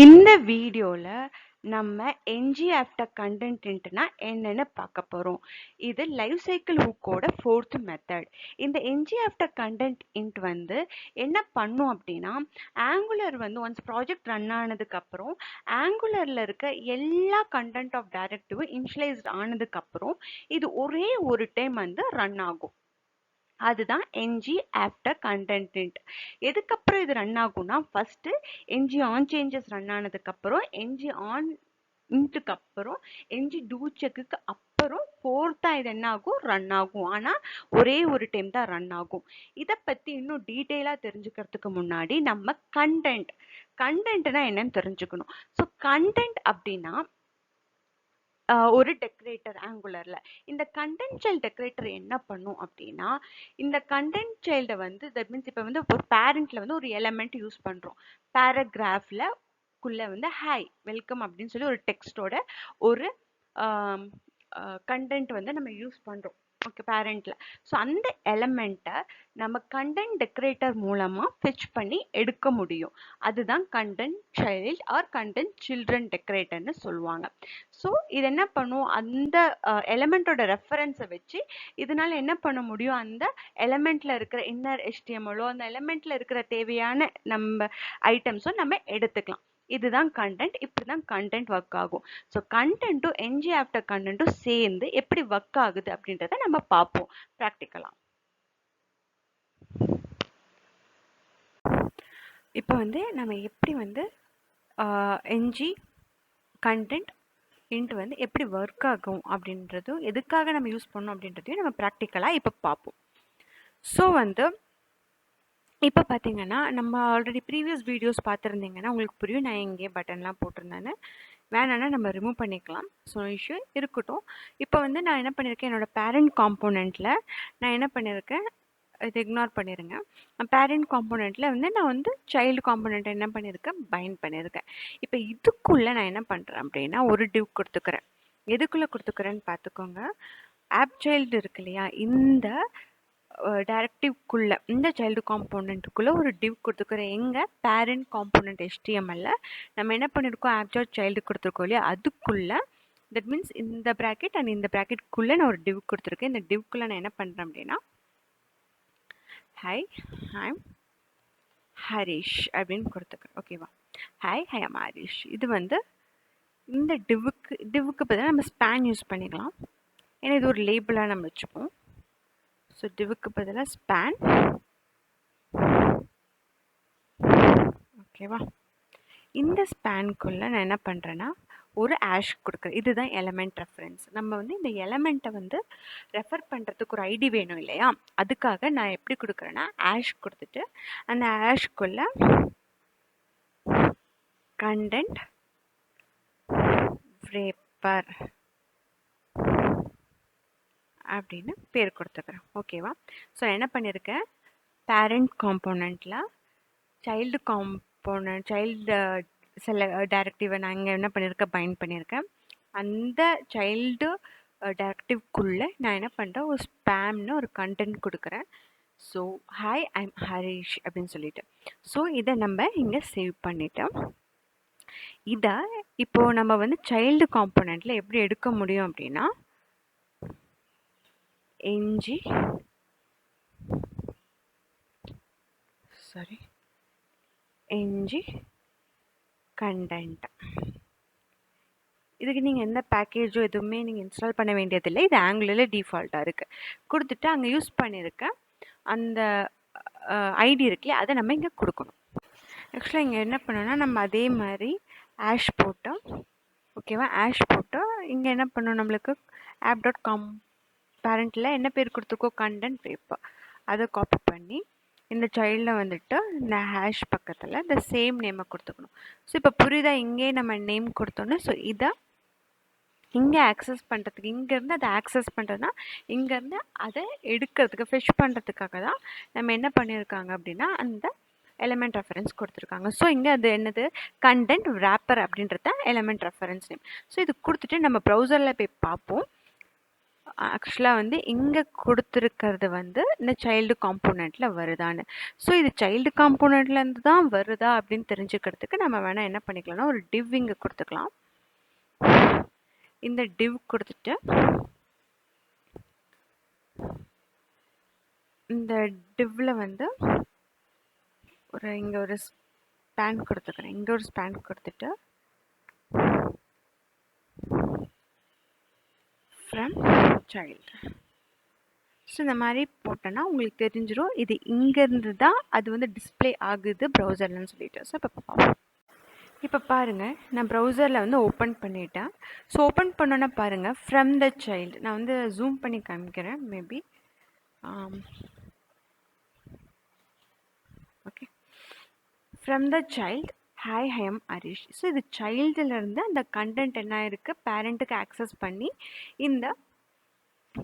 இந்த வீடியோல நம்ம ngAfterContentInitனா என்னன்னு பார்க்க போறோம். இது லைஃப் சைக்கிள் ஹூக்கோட 4th மெத்தட். இந்த ngAfterContentInit வந்து என்ன பண்ணும் அப்படின்னா, ஆங்குலர் வந்து ஒன்ஸ் ப்ராஜெக்ட் ரன் ஆனதுக்கு அப்புறம் ஆங்குலர்ல இருக்க எல்லா கண்டென்ட் ஆஃப் டைரக்டிவும் இனிஷியலைஸ்ட் ஆனதுக்கு அப்புறம் இது ஒரே ஒரு டைம் வந்து ரன் ஆகும். அதுதான் ngAfterContentInit. எதுக்கப்புறம் இது ரன் ஆகும்னா, ஃபர்ஸ்ட் ngOnChanges ரன் ஆனதுக்கு அப்புறம் ngOnIntக்கு அப்புறம் ngDoCheckக்கு அப்புறம் ஃபோர்த்தா இது என்ன ஆகும், ரன் ஆகும். ஆனா ஒரே ஒரு டைம் தான் ரன் ஆகும். இதை பத்தி இன்னும் டீட்டெயிலா தெரிஞ்சுக்கிறதுக்கு முன்னாடி நம்ம கண்டென்ட்னா என்னன்னு தெரிஞ்சுக்கணும். ஸோ கண்டென்ட் அப்படின்னா ஒரு டெக்கரேட்டர் ஆங்குலர்ல. இந்த கண்டென்ட் சைல்ட் டெக்கரேட்டர் என்ன பண்ணும் அப்படின்னா, இந்த கண்டென்ட் சைல்டை வந்து தட் மீன்ஸ் இப்போ வந்து ஒரு பேரண்ட்ல வந்து ஒரு எலமெண்ட் யூஸ் பண்றோம். பேராகிராஃப்ல குள்ள வந்து ஹாய் வெல்கம் அப்படின்னு சொல்லி ஒரு டெக்ஸ்டோட ஒரு கண்டென்ட் வந்து நம்ம யூஸ் பண்றோம். ஓகே, பேரண்ட்ல. ஸோ அந்த எலமெண்ட்டை நம்ம கண்டென்ட் டெக்கரேட்டர் மூலமா ஃபெச் பண்ணி எடுக்க முடியும். அதுதான் content child or content children டெக்கரேட்டர்னு சொல்லுவாங்க. ஸோ இது என்ன பண்ணும், அந்த எலமெண்ட்டோட ரெஃபரன்ஸை வச்சு இதனால என்ன பண்ண முடியும், அந்த எலமெண்ட்ல இருக்கிற இன்னர் HTML அந்த எலமெண்ட்ல இருக்கிற தேவையான நம்ம ஐட்டம்ஸும் நம்ம எடுத்துக்கலாம். இதுதான் கண்டென்ட். இப்படிதான் கண்டென்ட் ஒர்க் ஆகும். ஸோ கண்டென்ட்டும் ngAfterContentடும் சேர்ந்து எப்படி ஒர்க் ஆகுது அப்படின்றத நம்ம பார்ப்போம் ப்ராக்டிக்கலா. இப்போ வந்து நம்ம எப்படி வந்து ngContentInit வந்து எப்படி ஒர்க் ஆகும் அப்படின்றதும் எதுக்காக நம்ம யூஸ் பண்ணோம் அப்படின்றதையும் நம்ம ப்ராக்டிக்கலாக இப்போ பார்ப்போம். ஸோ வந்து இப்போ பார்த்தீங்கன்னா நம்ம ஆல்ரெடி ப்ரீவியஸ் வீடியோஸ் பார்த்துருந்தீங்கன்னா உங்களுக்கு புரியும். நான் இங்கே பட்டன்லாம் போட்டிருந்தேன்னு, வேணான்னா நம்ம ரிமூவ் பண்ணிக்கலாம். ஸோ இஷ்யூ இருக்கட்டும். இப்போ வந்து நான் என்ன பண்ணியிருக்கேன், என்னோடய பேரண்ட் காம்போனண்ட்டில் நான் என்ன பண்ணியிருக்கேன், இது இக்னோர் பண்ணிடுங்க. பேரண்ட் காம்போனண்ட்டில் வந்து நான் வந்து சைல்டு காம்போனண்ட் என்ன பண்ணியிருக்கேன், பைண்ட் பண்ணியிருக்கேன். இப்போ இதுக்குள்ளே நான் என்ன பண்ணுறேன் அப்படின்னா ஒரு டிவ் கொடுத்துக்கிறேன். எதுக்குள்ளே கொடுத்துக்கிறேன்னு பார்த்துக்கோங்க. ஆப் சைல்டு இருக்கு இல்லையா, இந்த டைரக்டிவ்க்குள்ளே இந்த சைல்டு காம்போனண்ட்டுக்குள்ளே ஒரு டிவ் கொடுத்துக்கிறேன். எங்கே பேரண்ட் காம்போனண்ட் HTMLல நம்ம என்ன பண்ணியிருக்கோம், ஆப்ஜெக்ட் சைல்டு கொடுத்துருக்கோம் இல்லையா, அதுக்குள்ளே தட் மீன்ஸ் இந்த ப்ராக்கெட் அண்ட் இந்த ப்ராக்கெட்குள்ளே நான் ஒரு டிவ் கொடுத்துருக்கேன். இந்த டிவ்க்குள்ளே நான் என்ன பண்ணுறேன் அப்படின்னா ஹாய் ஐம் ஹரிஷ் அப்படின்னு கொடுத்துக்கிறேன். ஓகேவா, ஹாய் ஐம் ஹரிஷ். இது வந்து இந்த டிவுக்கு பதிலாக நம்ம ஸ்பேன் யூஸ் பண்ணிக்கலாம். ஏன்னா இது ஒரு லேபிளாக நம்ம வச்சுப்போம். ஸோ டிவுக்கு பதிலாக ஸ்பேன். ஓகேவா, இந்த ஸ்பேனுக்குள்ளே நான் என்ன பண்ணுறேன்னா ஒரு ஆஷ் கொடுக்குறேன். இதுதான் எலமெண்ட் ரெஃபரன்ஸ். நம்ம வந்து இந்த எலமெண்ட்டை வந்து ரெஃபர் பண்ணுறதுக்கு ஒரு ஐடி வேணும் இல்லையா, அதுக்காக நான் எப்படி கொடுக்குறேன்னா ஆஷ் கொடுத்துட்டு அந்த ஆஷ்குள்ளே கண்டென்ட் ரேப்பர் அப்படின்னு பேர் கொடுத்துக்கிறேன். ஓகேவா, ஸோ என்ன பண்ணியிருக்கேன், பேரண்ட் காம்போனண்ட்டில் சைல்டு டைரக்டிவை நான் இங்கே என்ன பண்ணியிருக்கேன், பைண்ட் பண்ணியிருக்கேன். அந்த சைல்டு டைரக்டிவ்க்குள்ளே நான் என்ன பண்ணுறேன், ஒரு ஸ்பேம்னு ஒரு கண்டென்ட் கொடுக்குறேன். ஸோ ஹாய் ஐம் ஹரிஷ் அப்படின்னு சொல்லிட்டு. ஸோ இதை நம்ம இங்கே சேவ் பண்ணிட்டோம். இதை இப்போது நம்ம வந்து சைல்டு காம்போனண்ட்டில் எப்படி எடுக்க முடியும் அப்படின்னா ngContent. இதுக்கு நீங்கள் எந்த பேக்கேஜோ எதுவுமே நீங்கள் இன்ஸ்டால் பண்ண வேண்டியதில்லை. இது ஆங்குலரில் டிஃபால்ட்டாக இருக்குது. கொடுத்துட்டு அங்கே யூஸ் பண்ணியிருக்க அந்த ஐடி இருக்குல்லையே, அதை நம்ம இங்கே கொடுக்கணும். ஆக்சுவலாக இங்கே என்ன பண்ணோன்னா நம்ம அதே மாதிரி ஆஷ் போட்டோம். ஓகேவா, ஆஷ் போட்டோம். இங்கே என்ன பண்ணோம், நம்மளுக்கு app.com பேரண்ட்டில் என்ன பேர் கொடுத்துருக்கோ, கண்டென்ட் ரேப்பர், அதை காப்பி பண்ணி இந்த சைல்டில் வந்துட்டு இந்த ஹேஷ் பக்கத்தில் இந்த சேம் நேமை கொடுத்துக்கணும். ஸோ இப்போ புரியுதா, இங்கே நம்ம நேம் கொடுத்தோன்னு. ஸோ இதை இங்கே ஆக்சஸ் பண்ணுறதுக்கு, இங்கேருந்து அதை ஆக்சஸ் பண்ணுறதுனா இங்கேருந்து அதை எடுக்கிறதுக்கு ஃபெச் பண்ணுறதுக்காக தான் நம்ம என்ன பண்ணியிருக்காங்க அப்படின்னா அந்த எலமெண்ட் ரெஃபரன்ஸ் கொடுத்துருக்காங்க. ஸோ இங்கே அது என்னது, கண்டென்ட் ரேப்பர் அப்படின்றத எலமெண்ட் ரெஃபரன்ஸ் நேம். ஸோ இது கொடுத்துட்டு நம்ம ப்ரௌசரில் போய் பார்ப்போம். ஆக்சுவலாக வந்து இங்கே கொடுத்துருக்கிறது வந்து இந்த சைல்டு காம்போனண்ட்டில் வருதான்னு. ஸோ இது சைல்டு காம்போனண்ட்லேருந்து தான் வருதா அப்படின்னு தெரிஞ்சுக்கிறதுக்கு நம்ம வேணால் என்ன பண்ணிக்கலாம்னா ஒரு டிவ் இங்கே கொடுத்துக்கலாம். இந்த டிவ் கொடுத்துட்டு இந்த டிவ்வில் வந்து இங்கே ஒரு ஸ்பேன் கொடுத்துக்கிறேன். இங்கே ஒரு ஸ்பேன் கொடுத்துட்டு ஃப்ரம் சைல்டு. ஸோ இந்த மாதிரி போட்டோன்னா உங்களுக்கு தெரிஞ்சிடும் இது இங்கேருந்து தான் அது வந்து டிஸ்பிளே ஆகுது ப்ரௌசர்லன்னு சொல்லிட்டு. ஸோ இப்போ பார்ப்போம். இப்போ பாருங்கள், நான் ப்ரௌசரில் வந்து ஓப்பன் பண்ணிட்டேன். ஸோ ஓப்பன் பண்ணோன்னா பாருங்கள், ஃப்ரம் த சைல்டு. நான் வந்து ஜூம் பண்ணி காமிக்கிறேன் maybe. Okay, from the child hi I am Harish. So இது சைல்டுலேருந்து அந்த கண்டென்ட் என்ன இருக்குது பேரண்ட்டுக்கு ஆக்சஸ் பண்ணி இந்த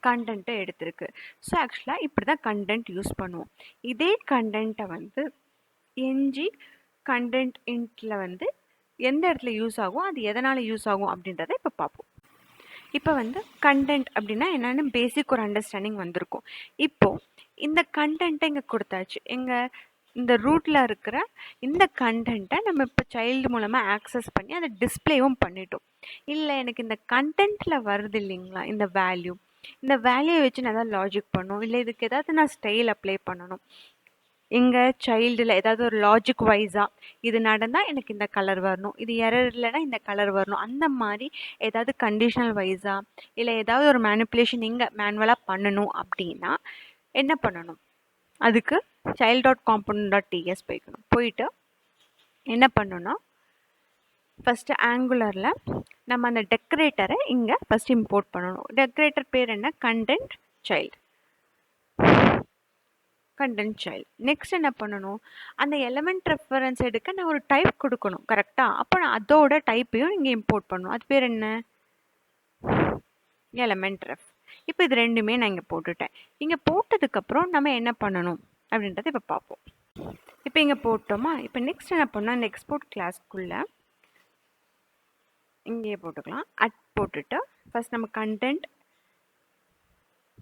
கண்டென்ட்டை எடுத்திருக்கு. ஸோ ஆக்சுவலாக இப்படி தான் கண்டென்ட் யூஸ் பண்ணுவோம். இதே கண்டென்ட்டை வந்து என்ஜி கண்டென்ட் இன்ட்டில் வந்து எந்த இடத்துல யூஸ் ஆகும், அது எதனால் யூஸ் ஆகும் அப்படின்றத இப்போ பார்ப்போம். இப்போ வந்து கண்டென்ட் அப்படின்னா என்னென்னு பேசிக் ஒரு அண்டர்ஸ்டாண்டிங் வந்திருக்கும். இப்போது இந்த கண்டென்ட்டை இங்கே கொடுத்தாச்சு. இந்த ரூட்டில் இருக்கிற இந்த கண்டென்ட்டை நம்ம இப்போ சைல்டு மூலமாக ஆக்சஸ் பண்ணி அதை டிஸ்பிளேவும் பண்ணிட்டோம். இல்லை எனக்கு இந்த கண்டென்ட்டில் வருது இல்லைங்களா இந்த வேல்யூ, இந்த வேல்யூவை வச்சு நான் ஏதாவது லாஜிக் பண்ணணும், இல்லை இதுக்கு ஏதாவது நான் ஸ்டைல் அப்ளை பண்ணணும். எங்கள் சைல்டில் ஏதாவது ஒரு லாஜிக் வைஸாக இது நடந்தால் எனக்கு இந்த கலர் வரணும், இது எரர் இல்லைன்னா இந்த கலர் வரணும், அந்த மாதிரி ஏதாவது கண்டிஷனல் வைஸாக இல்லை ஏதாவது ஒரு மேனிப்புலேஷன் இங்கே மேனுவலாக பண்ணணும் அப்படின்னா என்ன பண்ணணும், அதுக்கு child.component.ts போய்க்கணும். போயிட்டு என்ன பண்ணணும்னா ஃபஸ்ட்டு ஆங்குலரில் நம்ம அந்த டெக்கரேட்டரை இங்கே ஃபஸ்ட் இம்போர்ட் பண்ணணும். டெக்கரேட்டர் பேர் என்ன, content child. Content child. Next என்ன பண்ணணும், அந்த எலமெண்ட் ரெஃபரன்ஸ் எடுக்க நான் ஒரு டைப் கொடுக்கணும் கரெக்டாக. அப்போ நான் அதோட டைப்பையும் இங்கே இம்போர்ட் பண்ணணும். அது பேர் என்ன, எலமெண்ட் ரெஃப். இப்போ இது ரெண்டுமே நான் இங்கே போட்டுட்டேன். இங்கே போட்டதுக்கப்புறம் நம்ம என்ன பண்ணணும் அப்படின்றத இப்போ பார்ப்போம். இப்போ இங்கே போட்டோமா, இப்போ நெக்ஸ்ட் என்ன பண்ணால் இந்த எக்ஸ்போர்ட் கிளாஸ்க்குள்ளே இங்கேயே போட்டுக்கலாம். போட்டுட்டு ஃபஸ்ட் நம்ம கண்டென்ட்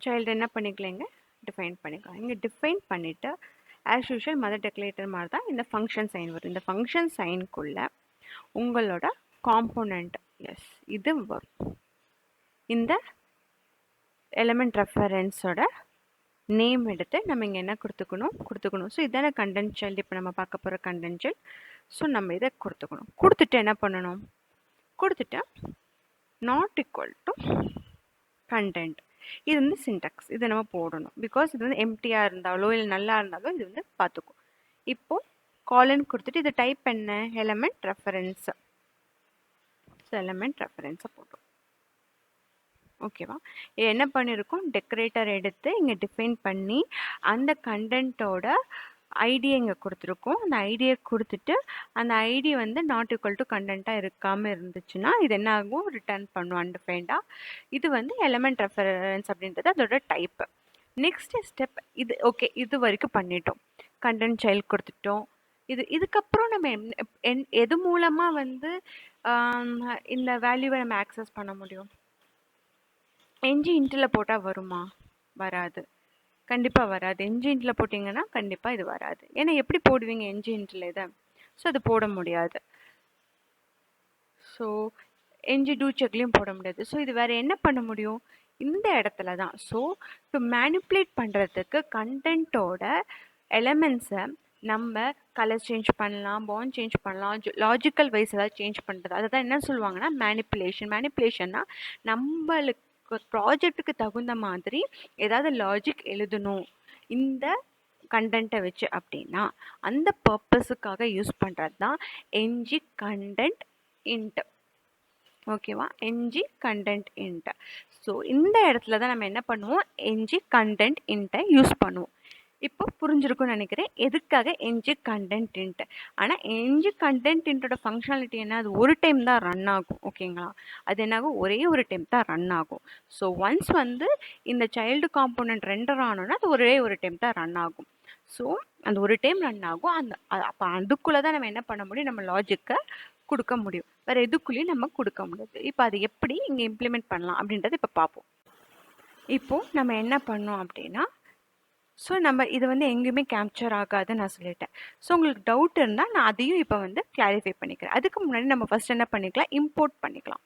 சைல்டு என்ன பண்ணிக்கலாம், இங்கே டிஃபைன் பண்ணிக்கலாம். இங்கே டிஃபைன் பண்ணிவிட்டு ஆஸ் யூஷுவல் மதர் டெக்ரேட்டர் மாதிரி தான் இந்த ஃபங்க்ஷன் சைன் வரும். இந்த ஃபங்க்ஷன் சைனுக்குள்ளே உங்களோட காம்போனண்ட் இது வரும். இந்த எலமெண்ட் ரெஃபரன்ஸோட நேம் எடுத்து நம்ம இங்கே என்ன கொடுத்துக்கணும். ஸோ இதான கண்டென்ட் சைல்டு. இப்போ நம்ம பார்க்க போகிற கண்டென்ட் சைல்டு. ஸோ நம்ம இதை கொடுத்துக்கணும். கொடுத்துட்டு என்ன பண்ணணும், கொடுத்துட்டு நாட் ஈக்குவல் டு கண்டென்ட். இது வந்து சின்டாக்ஸ், இதை நம்ம போடணும். பிகாஸ் இது வந்து எம்டியாக இருந்தாலோ இல்லை நல்லா இருந்தாலோ இது வந்து பார்த்துக்கும். இப்போது காலன் கொடுத்துட்டு இது டைப் பண்ண எலமெண்ட் ரெஃபரன்ஸ். ஸோ எலமெண்ட் ரெஃபரன்ஸை போட்டோம். ஓகேவா, என்ன பண்ணியிருக்கோம், டெக்கரேட்டர் எடுத்து இங்கே டிஃபைன் பண்ணி அந்த கண்டென்ட்டோட ஐடியை இங்கே கொடுத்துருக்கோம். அந்த ஐடியை கொடுத்துட்டு அந்த ஐடி வந்து நாட் ஈக்குவல் டு கண்டென்ட்டாக இருக்காமல் இருந்துச்சுன்னா இது என்ன ஆகும், ரிட்டர்ன் பண்ணும் அன்டிஃபைன்டாக. இது வந்து எலமெண்ட் ரெஃபரன்ஸ் அப்படின்றது அதோட டைப்பு. நெக்ஸ்ட் ஸ்டெப் இது. ஓகே, இது வரைக்கும் பண்ணிட்டோம். கண்டென்ட் சைல்டு கொடுத்துட்டோம். இதுக்கப்புறம் நம்ம எது மூலமாக வந்து இந்த வேல்யூவை நம்ம ஆக்சஸ் பண்ண முடியும். என்ஜி இன்ட்டில் போட்டால் வருமா, வராது, கண்டிப்பாக வராது. என்ஜி இன்ட்டில் போட்டிங்கன்னா கண்டிப்பாக இது வராது. ஏன்னா எப்படி போடுவீங்க என்ஜி இன்ட்டில் இதை, ஸோ அது போட முடியாது. ஸோ என்ஜி டூ செக்லேயும் போட முடியாது. ஸோ இது வேறு என்ன பண்ண முடியும், இந்த இடத்துல தான். ஸோ டு மேனிப்புலேட் பண்ணுறதுக்கு கண்டென்ட்டோட எலமெண்ட்ஸை நம்ம கலர் சேஞ்ச் பண்ணலாம், பாண்ட் சேஞ்ச் பண்ணலாம், லாஜிக்கல் வைஸ் ஏதாவது சேஞ்ச் பண்ணுறது, அதை தான் என்ன சொல்லுவாங்கன்னா மேனிப்புலேஷன். மேனிப்புலேஷன்னா நம்மளுக்கு ப்ராஜெக்ட்டுக்கு தகுந்த மாதிரி ஏதாவது லாஜிக் எழுதணும் இந்த கண்டென்ட்டை வச்சு அப்படின்னா அந்த பர்பஸுக்காக யூஸ் பண்ணுறது தான் என்ஜி கண்டென்ட் இன்ட். ஓகேவா, என்ஜி கண்டென்ட் இன்ட். ஸோ இந்த இடத்துல தான் நம்ம என்ன பண்ணுவோம், என்ஜி கண்டென்ட் இன்ட்டை யூஸ் பண்ணுவோம். இப்போ புரிஞ்சிருக்கும்னு நினைக்கிறேன் எதுக்காக என்ஜி கண்டென்ட் இன்ட். ஆனால் என்ஜி கண்டென்ட் இன்ட்டோட ஃபங்க்ஷனாலிட்டி என்ன, அது ஒரு டைம் தான் ரன் ஆகும். ஓகேங்களா, அது என்னாகும், ஒரே ஒரு டைம் தான் ரன் ஆகும். ஸோ ஒன்ஸ் வந்து இந்த சைல்டு காம்போனன்ட் ரெண்டர் ஆனோன்னா அது ஒரே ஒரு டைம் தான் ரன் ஆகும். ஸோ அந்த ஒரு டைம் ரன் ஆகும். அப்போ அதுக்குள்ளே தான் நம்ம என்ன பண்ண முடியும், நம்ம லாஜிக்கை கொடுக்க முடியும். வேறு எதுக்குள்ளேயும் நம்ம கொடுக்க முடியாது. இப்போ அது எப்படி இங்கே இம்ப்ளிமெண்ட் பண்ணலாம் அப்படின்றத இப்போ பார்ப்போம். இப்போது நம்ம என்ன பண்ணோம் அப்படின்னா, ஸோ நம்ம இது வந்து எங்கேயுமே கேப்சர் ஆகாதுன்னு நான் சொல்லிட்டேன். ஸோ உங்களுக்கு டவுட் இருந்தால் நான் அதையும் இப்போ வந்து கிளாரிஃபை பண்ணிக்கிறேன். அதுக்கு முன்னாடி நம்ம ஃபர்ஸ்ட் என்ன பண்ணிக்கலாம், இம்போர்ட் பண்ணிக்கலாம்.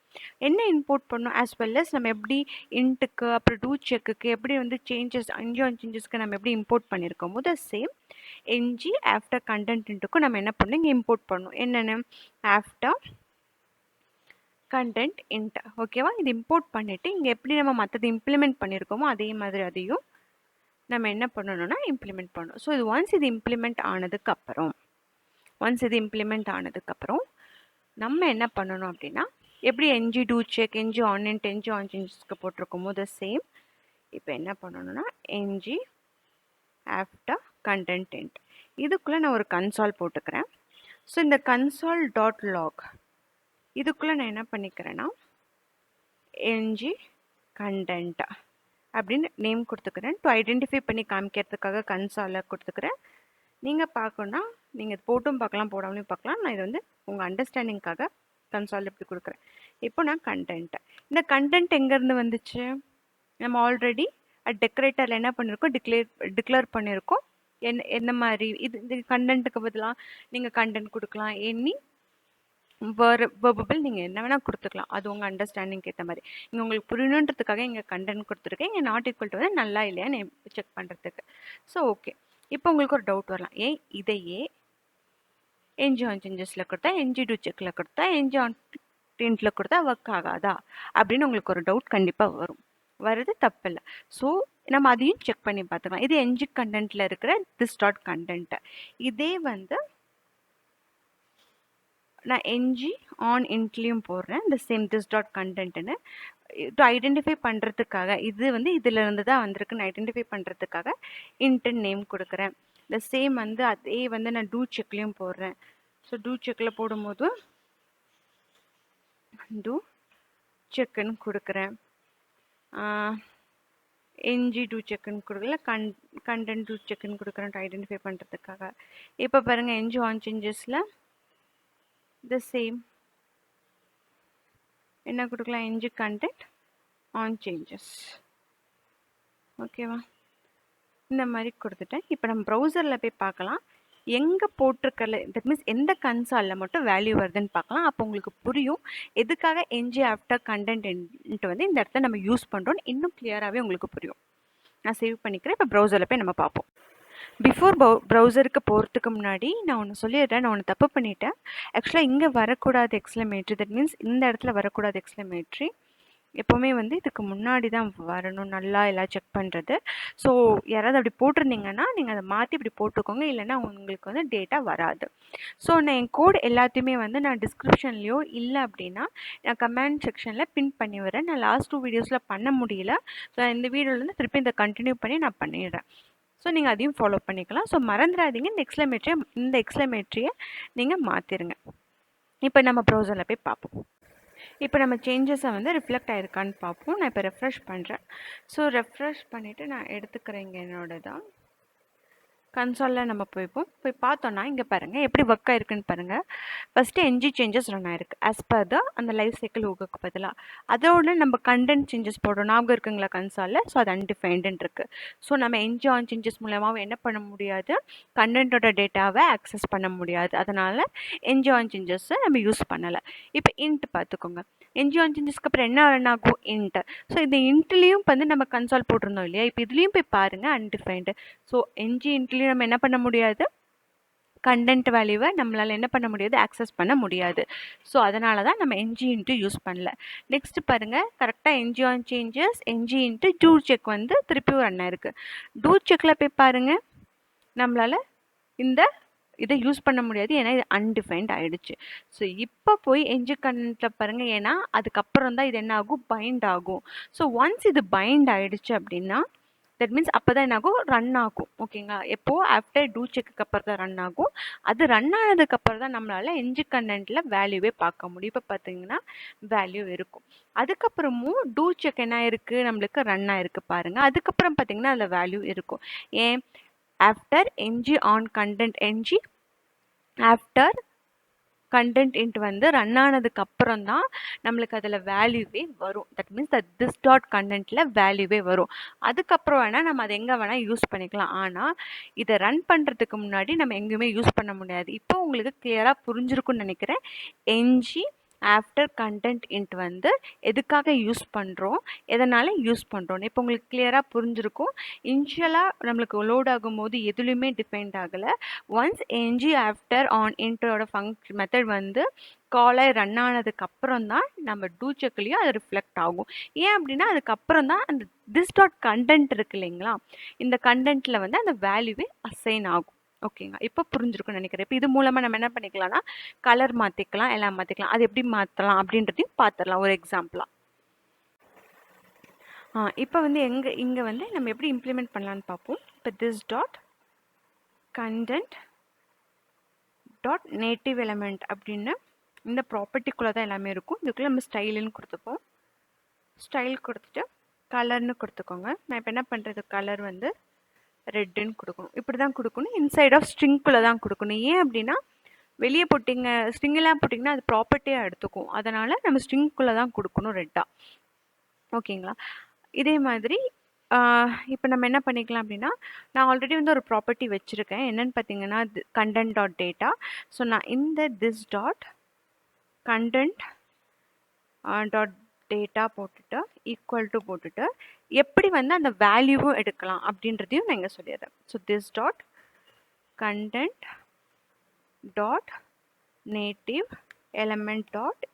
என்ன இம்போர்ட் பண்ணணும், ஆஸ் வெல் அஸ் நம்ம எப்படி இன்ட்டுக்கு அப்புறம் டூ செக்குக்கு எப்படி வந்து சேஞ்சஸ் சேஞ்சஸ்க்கு நம்ம எப்படி இம்போர்ட் பண்ணியிருக்கோம் போது சேம் என்ஜி ஆஃப்டர் கண்டென்ட் இன்ட்டுக்கும் நம்ம என்ன பண்ணணும், இங்கே இம்போர்ட் பண்ணணும். என்னென்ன, ஆஃப்டர் கண்டென்ட் இன்ட். ஓகேவா, இது இம்போர்ட் பண்ணிவிட்டு இங்கே எப்படி நம்ம மற்றது இம்ப்ளிமெண்ட் பண்ணியிருக்கோமோ அதே மாதிரி அதையும் நம்ம என்ன பண்ணணும்னா இம்ப்ளிமெண்ட் பண்ணணும். ஸோ இது ஒன்ஸ் இது இம்ப்ளிமெண்ட் ஆனதுக்கப்புறம் நம்ம என்ன பண்ணணும் அப்படின்னா, எப்படி ng do check, ng on init, ng on சேஞ்சஸ்க்கு போட்டிருக்கோமோ த சேம் இப்போ என்ன பண்ணணும்னா என்ஜி ஆஃப்டர் கண்டென்ட் இன்ட். இதுக்குள்ளே நான் ஒரு கன்சால் போட்டுக்கிறேன். ஸோ இந்த கன்சால் டாட் லாக் இதுக்குள்ளே நான் என்ன பண்ணிக்கிறேன்னா என்ஜி கண்டென்ட் அப்படின்னு நேம் கொடுத்துக்கிறேன். டு ஐடென்டிஃபை பண்ணி காமிக்கிறதுக்காக கன்சாலை கொடுத்துக்கிறேன். நீங்கள் பார்க்கணுன்னா நீங்கள் இது போட்டும் பார்க்கலாம், போடாமலையும் பார்க்கலாம். நான் இது வந்து உங்கள் அண்டர்ஸ்டாண்டிங்காக கன்சால் இப்படி கொடுக்குறேன். இப்போ நான் கண்டென்ட், இந்த கண்டென்ட் எங்கேருந்து வந்துச்சு, நம்ம ஆல்ரெடி டெக்கரேட்டரில் என்ன பண்ணியிருக்கோம், டிக்ளேர் பண்ணியிருக்கோம். என்ன மாதிரி இது கண்டென்ட்டுக்கு பதிலாக நீங்கள் கண்டென்ட் கொடுக்கலாம், எனி வெர்பபிள் நீங்கள் என்ன வேணால் கொடுத்துக்கலாம். அது உங்கள் அண்டர்ஸ்டாண்டிங் ஏற்ற மாதிரி. இங்கே உங்களுக்கு புரியணுன்றதுக்காக இங்கே கண்டென்ட் கொடுத்துருக்கேன். இங்கே நாட் ஈக்குவல் டு வந்து நல்லா இல்லையான்னு செக் பண்ணுறதுக்கு. ஸோ ஓகே, இப்போ உங்களுக்கு ஒரு டவுட் வரலாம், ஏன் இதையே என்ஜி ஆன் சேஞ்சஸில் கொடுத்தா, என்ஜி டூ செக்கில் கொடுத்தா, என்ஜி ஆன் இன்ட்டில் கொடுத்தா ஒர்க் ஆகாதா அப்படின்னு உங்களுக்கு ஒரு டவுட் கண்டிப்பாக வரும். வருது, தப்பில்லை. ஸோ நம்ம அதையும் செக் பண்ணி பார்த்துக்கலாம். இது என்ஜி கண்டென்ட்டில் இருக்கிற திஸ் டாட் கண்டென்ட்டு. இதே வந்து நான் என்ஜி ஆன் இன்ட்லேயும் போடுறேன் இந்த சேம் திஸ் டாட் கண்டென்ட்னு. டு ஐடென்டிஃபை பண்ணுறதுக்காக இது வந்து இதிலிருந்து தான் வந்திருக்குன்னு ஐடென்டிஃபை பண்ணுறதுக்காக இன்ட்னு நேம் கொடுக்குறேன். இந்த சேம் வந்து அதே வந்து நான் டூ செக்லேயும் போடுறேன். ஸோ டூ செக்கில் போடும்போது டூ செக்குன்னு கொடுக்குறேன். என்ஜி டூ செக்குன்னு கொடுக்கல, கண்டென்ட் டூ செக்குன்னு கொடுக்குறேன் டு ஐடென்டிஃபை பண்ணுறதுக்காக. இப்போ பாருங்கள், என்ஜி ஆன் சேஞ்சஸில் the same என்ன கொடுக்கலாம், என்ஜி கண்டென்ட் ஆன் சேஞ்சஸ். ஓகேவா, இந்த மாதிரி கொடுத்துட்டேன். இப்போ நம்ம ப்ரௌசரில் போய் பார்க்கலாம் எங்கே போட்டிருக்கல, தட் மீன்ஸ் எந்த கன்சாலில் மட்டும் வேல்யூ வருதுன்னு பார்க்கலாம். அப்போ உங்களுக்கு புரியும் எதுக்காக என்ஜி ஆஃப்டர் கண்டென்ட் வந்து இந்த இடத்துல நம்ம யூஸ் பண்ணுறோன்னு இன்னும் கிளியராகவே உங்களுக்கு புரியும். நான் சேவ் பண்ணிக்கிறேன். இப்போ ப்ரௌசரில் போய் நம்ம பார்ப்போம். பிஃபோர் ப்ரௌசருக்கு போகிறதுக்கு முன்னாடி நான் ஒன்று சொல்லிடுறேன், நான் ஒன்று தப்பு பண்ணிட்டேன். ஆக்சுவலாக இங்கே வரக்கூடாது எக்ஸ்க்ளமேட்ரி, தட் மீன்ஸ் இந்த இடத்துல வரக்கூடாது எக்ஸ்க்ளமேட்ரி. எப்போவுமே வந்து இதுக்கு முன்னாடி தான் வரணும், நல்லா எல்லாம் செக் பண்ணுறது. ஸோ யாராவது அப்படி போட்டிருந்தீங்கன்னா நீங்கள் அதை மாற்றி இப்படி போட்டுக்கோங்க, இல்லைன்னா உங்களுக்கு வந்து டேட்டா வராது. ஸோ நான் என் கோட் எல்லாத்தையுமே வந்து நான் டிஸ்கிரிப்ஷன்லேயோ இல்லை அப்படின்னா நான் கமெண்ட் செக்ஷனில் பின் பண்ணி வரேன். நான் லாஸ்ட் 2 வீடியோஸில் பண்ண முடியல. ஸோ இந்த வீடியோலேருந்து திருப்பி இதை கண்டினியூ பண்ணி நான் பண்ணிடுறேன். ஸோ நீங்கள் அதையும் ஃபாலோ பண்ணிக்கலாம். ஸோ மறந்துடாதீங்க, இந்த எக்ஸ்க்ளமேட்ரியை நீங்கள் மாற்றிடுங்க. இப்போ நம்ம ப்ரௌசரில் போய் பார்ப்போம். இப்போ நம்ம சேஞ்சஸை வந்து ரிஃப்ளெக்ட் ஆகிருக்கான்னு பார்ப்போம். நான் இப்போ ரெஃப்ரெஷ் பண்ணுறேன். ஸோ ரெஃப்ரெஷ் பண்ணிவிட்டு நான் எடுத்துக்கிறேங்க என்னோட தான் கன்சாலில் நம்ம போய் பார்த்தோன்னா இங்கே பாருங்கள் எப்படி ஒர்க் ஆகிருக்குன்னு பாருங்கள். ஃபஸ்ட்டு என்ஜி சேஞ்சஸ் ரன் ஆயிருக்கு ஆஸ் பர் த அந்த லைஃப் சைக்கிள் ஊக்குக்கு பதிலாக. அதோட நம்ம கண்டென்ட் சேஞ்சஸ் போடுறோம், ஞாபகம் இருக்குங்களா கன்சாலில். ஸோ அது அன்டிஃபைன்டுன்னு இருக்குது. ஸோ நம்ம என்ஜி ஆன் சேஞ்சஸ் மூலமாக என்ன பண்ண முடியாது, கண்டென்ட்டோட டேட்டாவை ஆக்சஸ் பண்ண முடியாது. அதனால் என்ஜி ஆன் சேஞ்சஸை நம்ம யூஸ் பண்ணலை. இப்போ இன்ட் பார்த்துக்கோங்க, என்ஜி ஆன் சேஞ்சஸ்க்கு அப்புறம் என்ன ரன் ஆகும், இன்ட். ஸோ இந்த இன்ட்லேயும் வந்து நம்ம கன்சால் போட்டிருந்தோம் இல்லையா, இப்போ இதுலேயும் போய் பாருங்கள் அன்டிஃபைன்டு. ஸோ என்ஜி இன்ட்லேயும் நம்ம என்ன பண்ண முடியாது, கண்டென்ட் வேல்யூவை நம்மளால் என்ன பண்ண முடியாது, ஆக்சஸ் பண்ண முடியாது. ஸோ அதனால தான் நம்ம என்ஜி இன்ட்டு யூஸ் பண்ணல. நெக்ஸ்ட் பாருங்கள், கரெக்டாக NG on changes NG init do check வந்து திருப்பியும் ரன் ஆயிருக்கு. டூ செக்கில் போய் பாருங்கள், நம்மளால் இந்த இதை யூஸ் பண்ண முடியாது, ஏன்னா இது அன்டிஃபைன்ட் ஆகிடுச்சு. ஸோ இப்போ போய் என்ஜி கண்டென்ட்டில் பாருங்கள், ஏன்னா அதுக்கப்புறம் தான் இது என்ன ஆகும், பைண்ட் ஆகும். ஸோ ஒன்ஸ் இது பைண்ட் ஆகிடுச்சு அப்படின்னா தட் மீன்ஸ் அப்போ தான் என்ன ஆகும், ரன் ஆகும். ஓகேங்களா, எப்போது ஆஃப்டர் டூ செக்குக்கு அப்புறம் தான் ரன் ஆகும். அது ரன் ஆனதுக்கப்புறம் தான் நம்மளால் என்ஜி கண்டென்ட்டில் வேல்யூவே பார்க்க முடியும். இப்போ பார்த்தீங்கன்னா வேல்யூ இருக்கும். அதுக்கப்புறமும் டூ செக் என்ன இருக்குது, நம்மளுக்கு ரன் ஆகிருக்கு பாருங்கள். அதுக்கப்புறம் பார்த்தீங்கன்னா அதில் வேல்யூ இருக்கும். ஏன், after NG on content, NG after content init வந்து ரன் ஆனதுக்கு அப்புறம் தான் நம்மளுக்கு அதில் வேல்யூவே வரும். தட் மீன்ஸ் திஸ் டாட் கண்டென்ட்டில் வேல்யூவே வரும். அதுக்கப்புறம் வேணால் நம்ம அதை எங்கே வேணால் யூஸ் பண்ணிக்கலாம். ஆனால் இதை ரன் பண்ணுறதுக்கு முன்னாடி நம்ம எங்கேயுமே யூஸ் பண்ண முடியாது. இப்போ உங்களுக்கு கிளியராக புரிஞ்சிருக்குன்னு நினைக்கிறேன். என்ஜி ஆஃப்டர் கண்டென்ட் இன்ட் வந்து எதுக்காக யூஸ் பண்ணுறோம், எதனால் யூஸ் பண்ணுறோன்னு இப்போ உங்களுக்கு கிளியராக புரிஞ்சிருக்கும். இனிஷியலாக நம்மளுக்கு லோட் ஆகும்போது எதுலேயுமே டிஃபைன்ட் ஆகலை. ஒன்ஸ் என்ஜி ஆஃப்டர் ஆன் இன்ட்டோட மெத்தட் வந்து காலாக ரன் ஆனதுக்கு அப்புறம் தான் நம்ம டூ செக்லேயும் அது ரிஃப்ளெக்ட் ஆகும். ஏன் அப்படின்னா அதுக்கப்புறம் தான் அந்த திஸ் டாட் கண்டென்ட் இருக்கு இல்லைங்களா, இந்த கண்டென்ட்டில் வந்து அந்த வேல்யூவே அசைன் ஆகும். ஓகேங்க, இப்போ புரிஞ்சிருக்குன்னு நினைக்கிறேன். இப்போ இது மூலமாக நம்ம என்ன பண்ணிக்கலாம்னா கலர் மாற்றிக்கலாம், எல்லாம் மாற்றிக்கலாம். அது எப்படி மாற்றலாம் அப்படின்றதையும் பார்த்துடலாம் ஒரு எக்ஸாம்பிளாக. இப்போ வந்து இங்கே வந்து நம்ம எப்படி இம்ப்ளிமெண்ட் பண்ணலான்னு பார்ப்போம். இப்போ this dot content dot native element அப்படின்னு இந்த ப்ராப்பர்ட்டிக்குள்ளே தான் எல்லாமே இருக்கும். இதுக்குள்ளே நம்ம ஸ்டைலுன்னு கொடுத்துப்போம். ஸ்டைல் கொடுத்துட்டு கலர்னு கொடுத்துக்கோங்க. நான் இப்போ என்ன பண்ணுறது, கலர் வந்து ரெட்டுன்னு கொடுக்கணும். இப்படி தான் கொடுக்கணும். இன்சைட் ஆஃப் ஸ்ட்ரிங்குள்ளே தான் கொடுக்கணும். ஏன் அப்படின்னா வெளியே போட்டிங்க ஸ்ட்ரிங்கெல்லாம் போட்டிங்கன்னா அது ப்ராப்பர்ட்டியாக எடுத்துக்கும். அதனால் நம்ம ஸ்ட்ரிங்குள்ளே தான் கொடுக்கணும் ரெட்டாக. ஓகேங்களா, இதே மாதிரி இப்போ நம்ம என்ன பண்ணிக்கலாம் அப்படின்னா, நான் ஆல்ரெடி வந்து ஒரு ப்ராப்பர்ட்டி வச்சுருக்கேன். என்னென்னு பார்த்தீங்கன்னா கண்டென்ட் டாட் டேட்டா. ஸோ நான் இந்த this dot content dot data போட்டுட்டு ஈக்குவல் டு போட்டுட்டு எப்படி வந்து அந்த வேல்யூவும் எடுக்கலாம் அப்படின்றதையும் நான் இங்கே சொல்லிடுறேன். So this dot content dot native element dot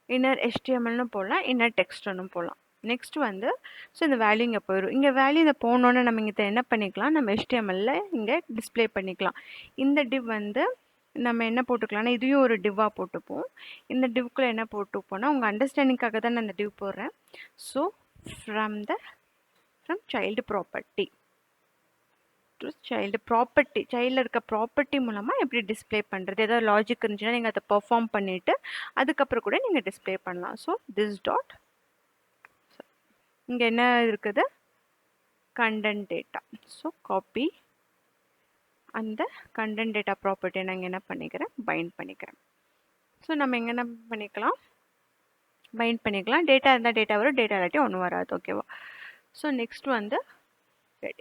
inner HTMLனு போடலாம், இன்னர் டெக்ஸ்ட்னு போடலாம். நெக்ஸ்ட் வந்து ஸோ இந்த வேல்யூ இங்கே போயிடும். இங்கே வேல்யூ இதை போனோன்னு நம்ம இங்கே என்ன பண்ணிக்கலாம், நம்ம HTMLல இங்கே டிஸ்பிளே பண்ணிக்கலாம். இந்த டிவ் வந்து நம்ம என்ன போட்டுக்கலாம்னா இதையும் ஒரு டிவ்வாக போட்டுப்போம். இந்த டிவ்க்குள்ளே என்ன போட்டுப்போம்னா உங்கள் அண்டர்ஸ்டாண்டிங்காக தான் நான் இந்த டிவ் போடுறேன். So from child property to child property, சைல்டில் இருக்க ப்ராப்பர்ட்டி மூலமாக எப்படி டிஸ்பிளே பண்ணுறது, ஏதாவது லாஜிக் இருந்துச்சுன்னா நீங்கள் அதை பெர்ஃபார்ம் பண்ணிவிட்டு அதுக்கப்புறம் கூட நீங்கள் டிஸ்பிளே பண்ணலாம். ஸோ திஸ் டாட் இங்கே என்ன இருக்குது, கண்டென்ட் டேட்டா. ஸோ காப்பி அந்த கண்டென்ட் டேட்டா ப்ராப்பர்ட்டியை நான் என்ன பண்ணிக்கிறேன், பைண்ட் பண்ணிக்கிறேன். ஸோ நம்ம எங்கே என்ன பண்ணிக்கலாம், பைண்ட் பண்ணிக்கலாம். டேட்டா இருந்தால் டேட்டா வரும், டேட்டா இல்லாட்டி ஒன்றும் வராது. ஓகேவா. ஸோ நெக்ஸ்ட் வந்து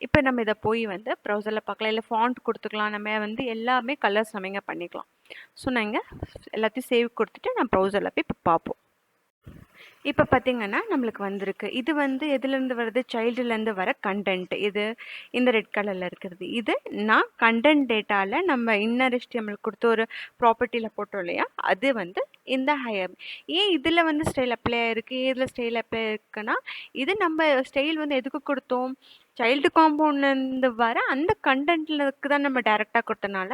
இப்போ நம்ம இதை போய் வந்து ப்ரௌசரில் பார்க்கலாம், இல்லை ஃபாண்ட் கொடுத்துக்கலாம். நம்ம வந்து எல்லாமே கலர்ஸ் நம்ம இங்கே பண்ணிக்கலாம். ஸோ நான் இங்கே எல்லாத்தையும் சேவ் கொடுத்துட்டு நான் ப்ரௌசரில் போய் இப்போ பார்ப்போம். இப்போ பார்த்தீங்கன்னா நம்மளுக்கு வந்திருக்கு. இது வந்து எதுலேருந்து வருது, சைல்டுலேருந்து வர கண்டென்ட். இது இந்த ரெட் கலரில் இருக்கிறது. இது நான் கண்டென்ட் டேட்டாவில் நம்ம இன்னர் HTML கொடுத்து ஒரு ப்ராப்பர்ட்டியில் போட்டோம் இல்லையா, அது வந்து இந்த ஹையர். ஏன் இதில் வந்து ஸ்டைல் அப்ளை ஆகிருக்கு, இதில் ஸ்டைல் அப்ளை இருக்குன்னா இது நம்ம ஸ்டைல் வந்து எதுக்கு கொடுத்தோம், சைல்டு காம்பவுண்ட்லேருந்து வர அந்த கண்டென்ட்லுக்கு தான் நம்ம டேரெக்டாக கொடுத்தனால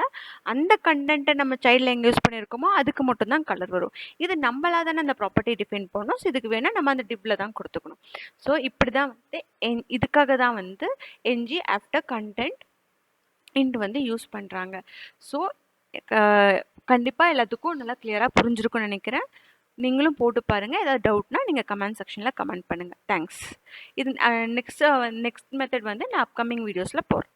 அந்த கண்டென்ட்டை நம்ம சைல்டில் எங்கே யூஸ் பண்ணியிருக்கோமோ அதுக்கு மட்டும்தான் கலர் வரும். இது நம்மளாக தானே அந்த ப்ராப்பர்ட்டி டிஃபைன் பண்ணணும். ஸோ இதுக்கு வேணால் நம்ம அந்த டிப்பில் தான் கொடுத்துக்கணும். ஸோ இப்படி தான் வந்து இதுக்காக தான் வந்து என்ஜி ஆஃப்டர் கண்டென்ட் இன்ட் வந்து யூஸ் பண்ணுறாங்க. ஸோ கண்டிப்பாக எல்லாத்துக்கும் நல்லா கிளியராக புரிஞ்சிருக்கும்னு நினைக்கிறேன். நீங்களும் போட்டு பாருங்கள். ஏதாவது டவுட்னா நீங்கள் கமெண்ட் செக்ஷனில் கமெண்ட் பண்ணுங்கள். தேங்க்ஸ். இது நெக்ஸ்ட் மெத்தட் வந்து நான் அப்கமிங் வீடியோஸில் போடுறேன்.